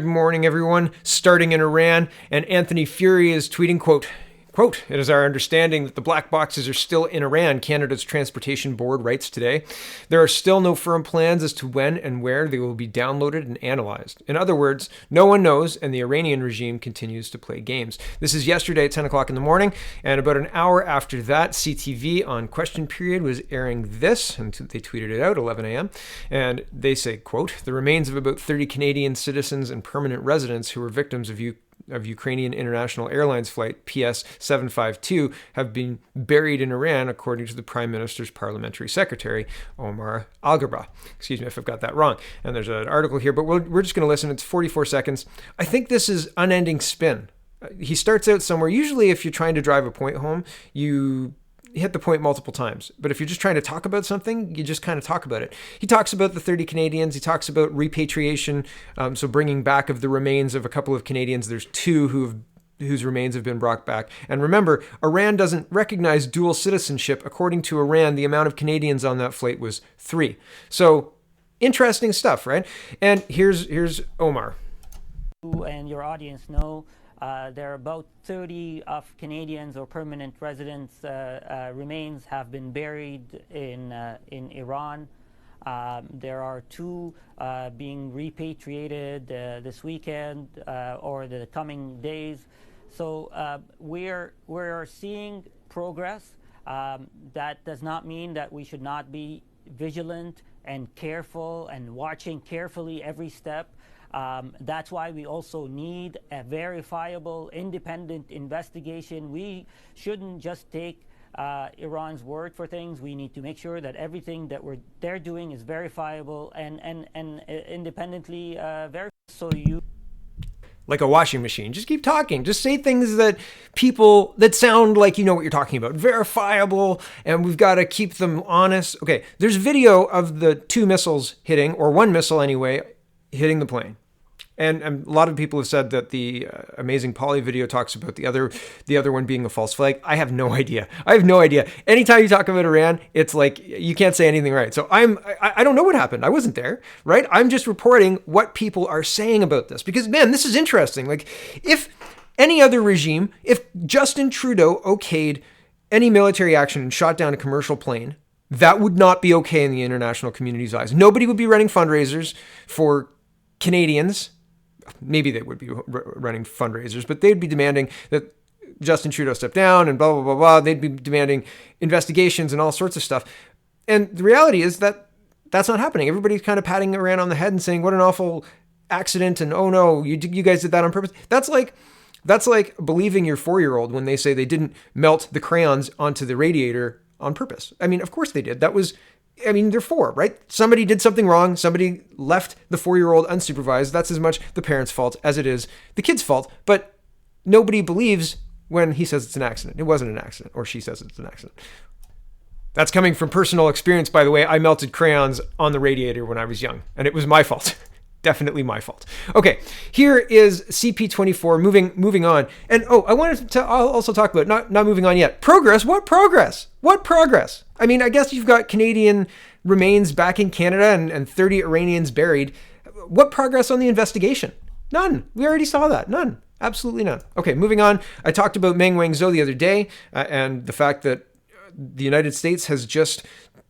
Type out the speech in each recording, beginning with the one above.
Good morning, everyone. Starting in Iran, and Anthony Fury is tweeting, quote, it is our understanding that the black boxes are still in Iran, Canada's Transportation Board writes today. There are still no firm plans as to when and where they will be downloaded and analyzed. In other words, no one knows, and the Iranian regime continues to play games. This is yesterday at 10 o'clock in the morning, and about an hour after that, CTV on Question Period was airing this, and they tweeted it out, 11 a.m., and they say, quote, the remains of about 30 Canadian citizens and permanent residents who were victims of Ukrainian International Airlines flight PS-752 have been buried in Iran, according to the Prime Minister's Parliamentary Secretary, Omar Al-Ghabra. Excuse me if I've got that wrong. And there's an article here, but we're just going to listen. It's 44 seconds. I think this is unending spin. He starts out somewhere. Usually if you're trying to drive a point home, you hit the point multiple times. But if you're just trying to talk about something, you just kind of talk about it. He talks about the 30 Canadians. He talks about repatriation, so bringing back of the remains of a couple of Canadians. There's two whose remains have been brought back. And remember, Iran doesn't recognize dual citizenship. According to Iran, the amount of Canadians on that flight was 3. So interesting stuff, right? And here's Omar. And your audience know there are about 30 of Canadians or permanent residents remains have been buried in Iran. There are 2 being repatriated this weekend or the coming days. So we're seeing progress. That does not mean that we should not be vigilant and careful and watching carefully every step. That's why we also need a verifiable, independent investigation. We shouldn't just take Iran's word for things. We need to make sure that everything that they're doing is verifiable and independently verified. So you, like a washing machine, just keep talking. Just say things that sound like you know what you're talking about. Verifiable, and we've got to keep them honest. Okay, there's video of the 2 missiles hitting, or 1 missile anyway, hitting the plane. And a lot of people have said that the Amazing Polly video talks about the other one being a false flag. I have no idea. Anytime you talk about Iran, it's like you can't say anything right. So I don't know what happened. I wasn't there, right? I'm just reporting what people are saying about this because, man, this is interesting. Like, if any other regime, if Justin Trudeau okayed any military action and shot down a commercial plane, that would not be okay in the international community's eyes. Nobody would be running fundraisers for Canadians. Maybe they would be running fundraisers, but they'd be demanding that Justin Trudeau step down and blah, blah, blah, blah. They'd be demanding investigations and all sorts of stuff. And the reality is that that's not happening. Everybody's kind of patting Iran on the head and saying, what an awful accident. And oh no, you guys did that on purpose. That's like believing your 4-year-old when they say they didn't melt the crayons onto the radiator on purpose. I mean, of course they did. They're 4, right? Somebody did something wrong. Somebody left the 4-year-old unsupervised. That's as much the parent's fault as it is the kid's fault. But nobody believes when he says it's an accident. It wasn't an accident, or she says it's an accident. That's coming from personal experience, by the way. I melted crayons on the radiator when I was young, and it was my fault. Definitely my fault. Okay, here is CP24, moving on. And I wanted to also talk about, not moving on yet. Progress? What progress? What progress? I mean, I guess you've got Canadian remains back in Canada and 30 Iranians buried. What progress on the investigation? None. We already saw that. None. Absolutely none. Okay, moving on. I talked about Meng Wanzhou the other day and the fact that the United States has just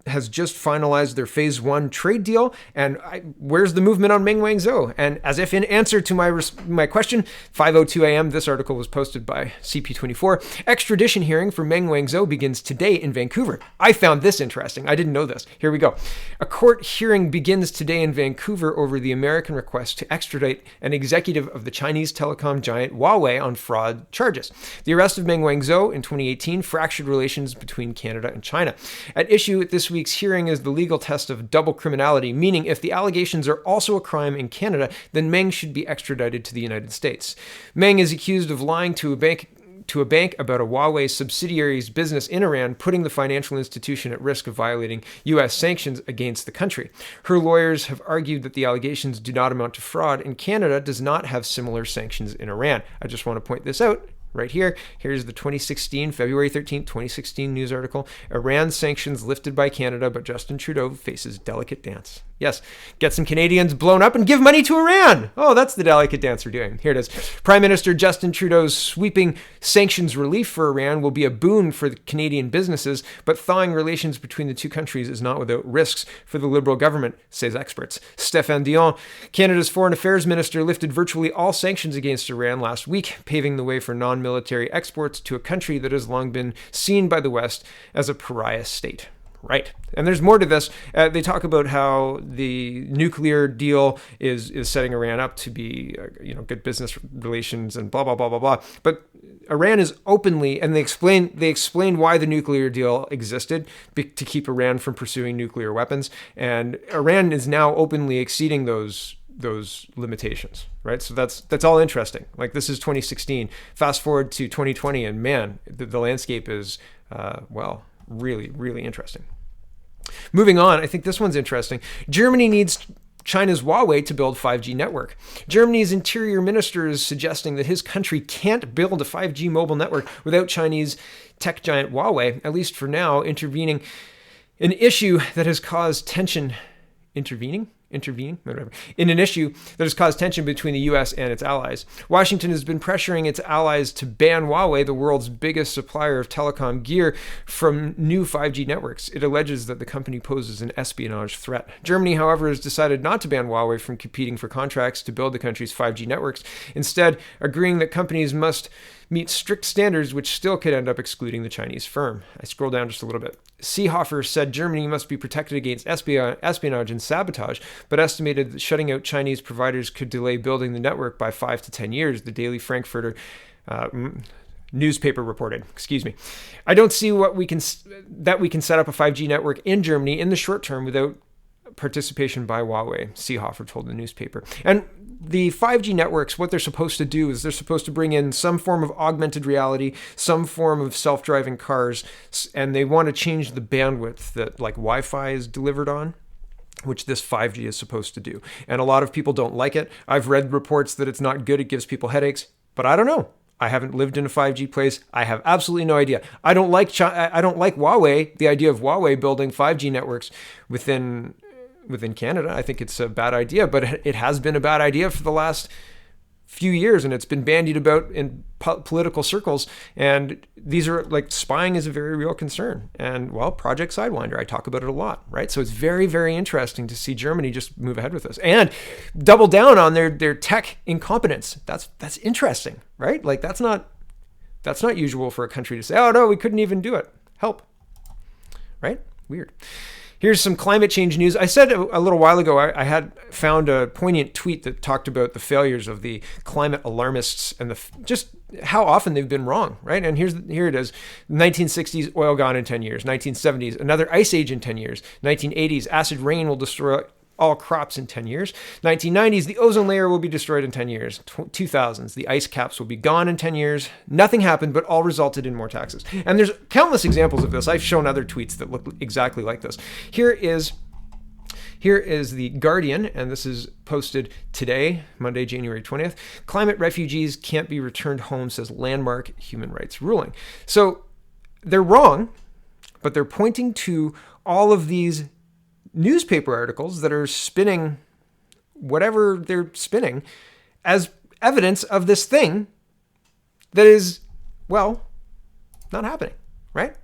finalized their phase 1 trade deal. And where's the movement on Meng Wanzhou? And as if in answer to my question, 5:02 a.m., this article was posted by CP24. Extradition hearing for Meng Wanzhou begins today in Vancouver. I found this interesting. I didn't know this. Here we go. A court hearing begins today in Vancouver over the American request to extradite an executive of the Chinese telecom giant Huawei on fraud charges. The arrest of Meng Wanzhou in 2018 fractured relations between Canada and China. At issue at this week's hearing is the legal test of double criminality, meaning if the allegations are also a crime in Canada, then Meng should be extradited to the United States. Meng is accused of lying to a bank about a Huawei subsidiary's business in Iran, putting the financial institution at risk of violating U.S. sanctions against the country. Her lawyers have argued that the allegations do not amount to fraud, and Canada does not have similar sanctions in Iran. I just want to point this out right here. Here's the 2016, February 13th, 2016 news article. Iran sanctions lifted by Canada, but Justin Trudeau faces delicate dance. Yes, get some Canadians blown up and give money to Iran. Oh, that's the delicate dance we're doing. Here it is. Prime Minister Justin Trudeau's sweeping sanctions relief for Iran will be a boon for the Canadian businesses, but thawing relations between the two countries is not without risks for the Liberal government, says experts. Stéphane Dion, Canada's Foreign Affairs Minister, lifted virtually all sanctions against Iran last week, paving the way for non-military exports to a country that has long been seen by the West as a pariah state. Right. And there's more to this. They talk about how the nuclear deal is setting Iran up to be, good business relations and blah, blah, blah, blah, blah. But Iran is openly, and they explain why the nuclear deal existed, to keep Iran from pursuing nuclear weapons. And Iran is now openly exceeding those limitations, right? So that's all interesting. Like, this is 2016. Fast forward to 2020, and man, the landscape is, really, really interesting. Moving on, I think this one's interesting. Germany needs China's Huawei to build 5G network. Germany's interior minister is suggesting that his country can't build a 5G mobile network without Chinese tech giant Huawei, at least for now, intervening. An issue that has caused tension. Whatever. In an issue that has caused tension between the U.S. and its allies. Washington has been pressuring its allies to ban Huawei, the world's biggest supplier of telecom gear, from new 5G networks. It alleges that the company poses an espionage threat. Germany, however, has decided not to ban Huawei from competing for contracts to build the country's 5G networks, instead agreeing that companies must meet strict standards which still could end up excluding the Chinese firm. I scroll down just a little bit. Seehofer said Germany must be protected against espionage and sabotage, but estimated that shutting out Chinese providers could delay building the network by 5 to 10 years, the Daily Frankfurter newspaper reported. I don't see that we can set up a 5G network in Germany in the short term without participation by Huawei, Seehofer told the newspaper. And the 5G networks, what they're supposed to do is they're supposed to bring in some form of augmented reality, some form of self-driving cars, and they want to change the bandwidth that like Wi-Fi is delivered on, which this 5G is supposed to do. And a lot of people don't like it. I've read reports that it's not good, it gives people headaches, but I don't know. I haven't lived in a 5G place. I have absolutely no idea. I don't like Huawei, the idea of Huawei building 5G networks within Canada. I think it's a bad idea, but it has been a bad idea for the last few years, and it's been bandied about in political circles. And these are like, spying is a very real concern. And well, Project Sidewinder, I talk about it a lot, right? So it's very, very interesting to see Germany just move ahead with this and double down on their tech incompetence. That's interesting, right? Like, that's not usual for a country to say, oh no, we couldn't even do it. Help, right? Weird. Here's some climate change news. I said a little while ago I had found a poignant tweet that talked about the failures of the climate alarmists and just how often they've been wrong, right? And here it is. 1960s, oil gone in 10 years. 1970s, another ice age in 10 years. 1980s, acid rain will destroy all crops in 10 years. 1990s, the ozone layer will be destroyed in 10 years. 2000s, the ice caps will be gone in 10 years. Nothing happened, but all resulted in more taxes. And there's countless examples of this. I've shown other tweets that look exactly like this. Here is the Guardian, and this is posted today, Monday, January 20th. Climate refugees can't be returned home, says landmark human rights ruling. So they're wrong, but they're pointing to all of these newspaper articles that are spinning whatever they're spinning as evidence of this thing that is, well, not happening, right?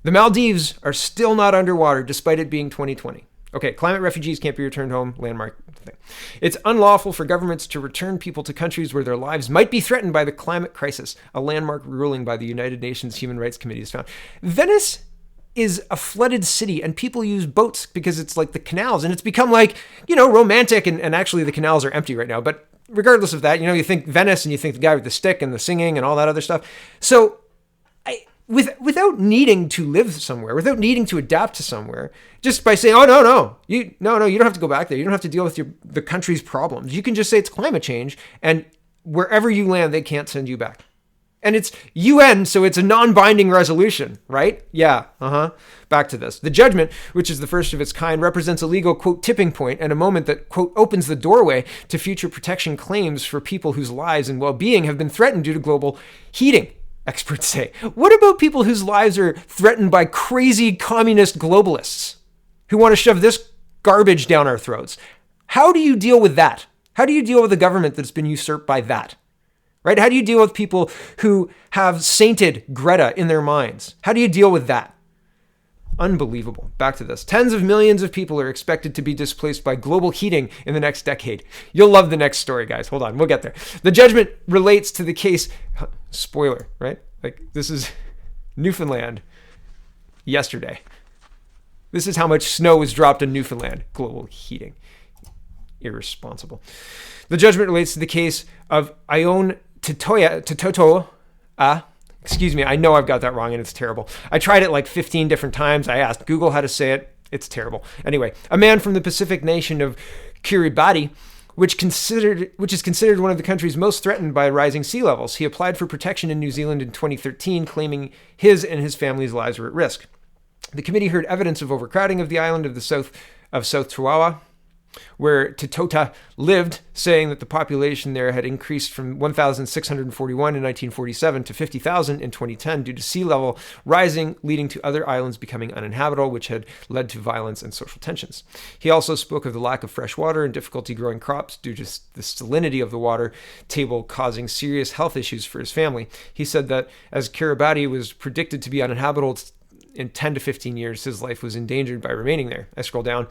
The Maldives are still not underwater despite it being 2020. Okay, climate refugees can't be returned home, landmark thing. It's unlawful for governments to return people to countries where their lives might be threatened by the climate crisis, a landmark ruling by the United Nations Human Rights Committee has found. Venice is a flooded city, and people use boats because it's like the canals, and it's become like, romantic, and actually the canals are empty right now. But regardless of that, you think Venice and you think the guy with the stick and the singing and all that other stuff. So without needing to live somewhere, without needing to adapt to somewhere, just by saying, oh, you don't have to go back there. You don't have to deal with the country's problems. You can just say it's climate change, and wherever you land, they can't send you back. And it's UN, so it's a non-binding resolution, right? Yeah, Back to this. The judgment, which is the first of its kind, represents a legal, quote, tipping point and a moment that, quote, opens the doorway to future protection claims for people whose lives and well-being have been threatened due to global heating, experts say. What about people whose lives are threatened by crazy communist globalists who want to shove this garbage down our throats? How do you deal with that? How do you deal with a government that's been usurped by that? Right? How do you deal with people who have sainted Greta in their minds? How do you deal with that? Unbelievable. Back to this. Tens of millions of people are expected to be displaced by global heating in the next decade. You'll love the next story, guys. Hold on. We'll get there. The judgment relates to the case. Spoiler, right? Like, this is Newfoundland yesterday. This is how much snow was dropped in Newfoundland. Global heating. Irresponsible. The judgment relates to the case of Ione Tototo. Excuse me, I know I've got that wrong and it's terrible. I tried it like 15 different times. I asked Google how to say it. It's terrible. Anyway, a man from the Pacific nation of Kiribati, which is considered one of the countries most threatened by rising sea levels. He applied for protection in New Zealand in 2013, claiming his and his family's lives were at risk. The committee heard evidence of overcrowding of the island of South Tarawa, where Totota lived, saying that the population there had increased from 1,641 in 1947 to 50,000 in 2010 due to sea level rising, leading to other islands becoming uninhabitable, which had led to violence and social tensions. He also spoke of the lack of fresh water and difficulty growing crops due to the salinity of the water table causing serious health issues for his family. He said that as Kiribati was predicted to be uninhabitable in 10 to 15 years, his life was endangered by remaining there. I scroll down.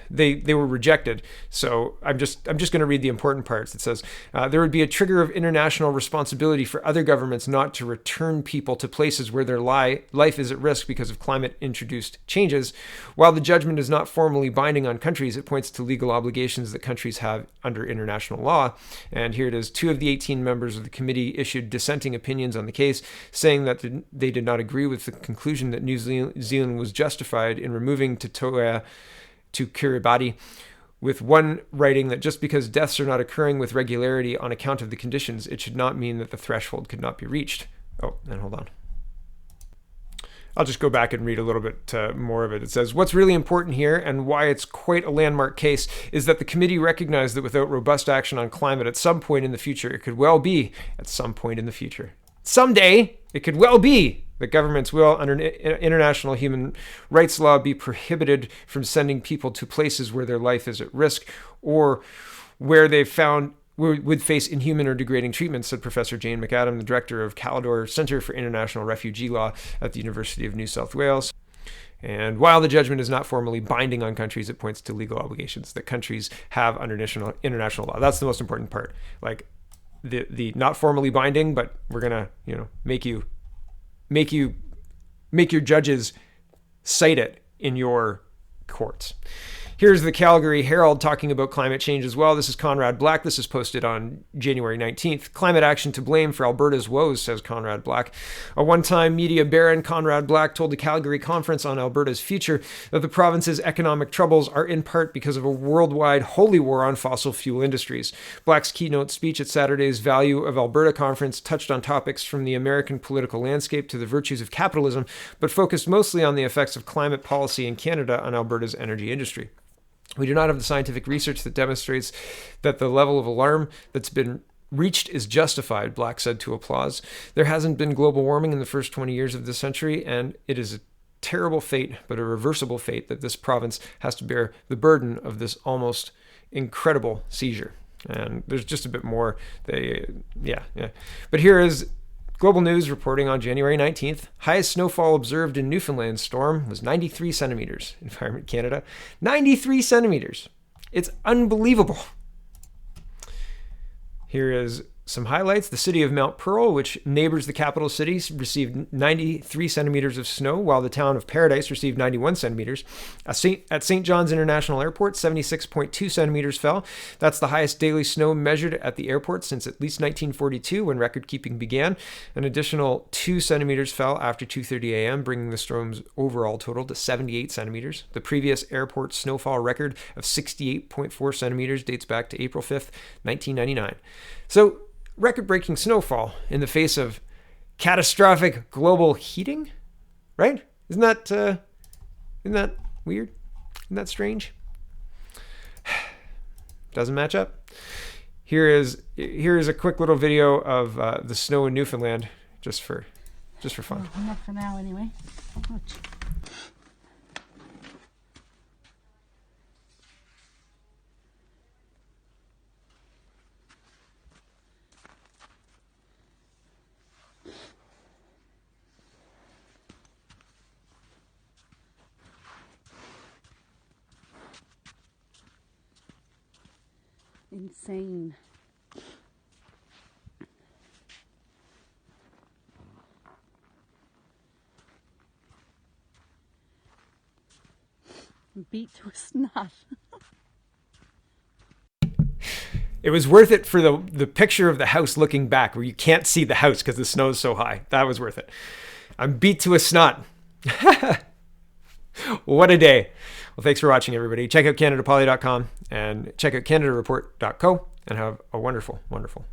They were rejected. So I'm just going to read the important parts. It says, there would be a trigger of international responsibility for other governments not to return people to places where their life is at risk because of climate-induced changes. While the judgment is not formally binding on countries, it points to legal obligations that countries have under international law. And here it is. 2 of the 18 members of the committee issued dissenting opinions on the case, saying that they did not agree with the conclusion that New Zealand was justified in removing Totoa to Kiribati, with one writing that just because deaths are not occurring with regularity on account of the conditions, it should not mean that the threshold could not be reached. Oh, and hold on. I'll just go back and read a little bit more of it. It says, what's really important here and why it's quite a landmark case is that the committee recognized that without robust action on climate at some point in the future, it could well be at some point in the future. Someday, it could well be that governments will, under international human rights law, be prohibited from sending people to places where their life is at risk or where they would face inhuman or degrading treatment, said Professor Jane McAdam, the director of Calidor Centre for International Refugee Law at the University of New South Wales. And while the judgment is not formally binding on countries, it points to legal obligations that countries have under international law. That's the most important part. Like the not formally binding, but we're gonna, make your judges cite it in your courts. Here's the Calgary Herald talking about climate change as well. This is Conrad Black. This is posted on January 19th. Climate action to blame for Alberta's woes, says Conrad Black. A one-time media baron, Conrad Black, told the Calgary Conference on Alberta's future that the province's economic troubles are in part because of a worldwide holy war on fossil fuel industries. Black's keynote speech at Saturday's Value of Alberta conference touched on topics from the American political landscape to the virtues of capitalism, but focused mostly on the effects of climate policy in Canada on Alberta's energy industry. We do not have the scientific research that demonstrates that the level of alarm that's been reached is justified, Black said to Applause. There hasn't been global warming in the first 20 years of this century, and it is a terrible fate, but a reversible fate, that this province has to bear the burden of this almost incredible seizure. And there's just a bit more. But here is Global News reporting on January 19th. Highest snowfall observed in Newfoundland storm was 93 centimeters. Environment Canada, 93 centimeters. It's unbelievable. Here is some highlights. The city of Mount Pearl, which neighbors the capital city, received 93 centimeters of snow, while the town of Paradise received 91 centimeters. At St. John's International Airport, 76.2 centimeters fell. That's the highest daily snow measured at the airport since at least 1942, when record-keeping began. An additional 2 centimeters fell after 2:30 a.m., bringing the storm's overall total to 78 centimeters. The previous airport snowfall record of 68.4 centimeters dates back to April 5th, 1999. So, record-breaking snowfall in the face of catastrophic global heating, right? Isn't that weird? Isn't that strange? Doesn't match up. Here is a quick little video of the snow in Newfoundland, just for fun. Well, not for now, anyway. Ouch. Insane. Beat to a snot. It was worth it for the picture of the house looking back where you can't see the house because the snow is so high. That was worth it. I'm beat to a snot. What a day. Well, thanks for watching, everybody. Check out CanadaPoly.com and check out CanadaReport.co and have a wonderful, wonderful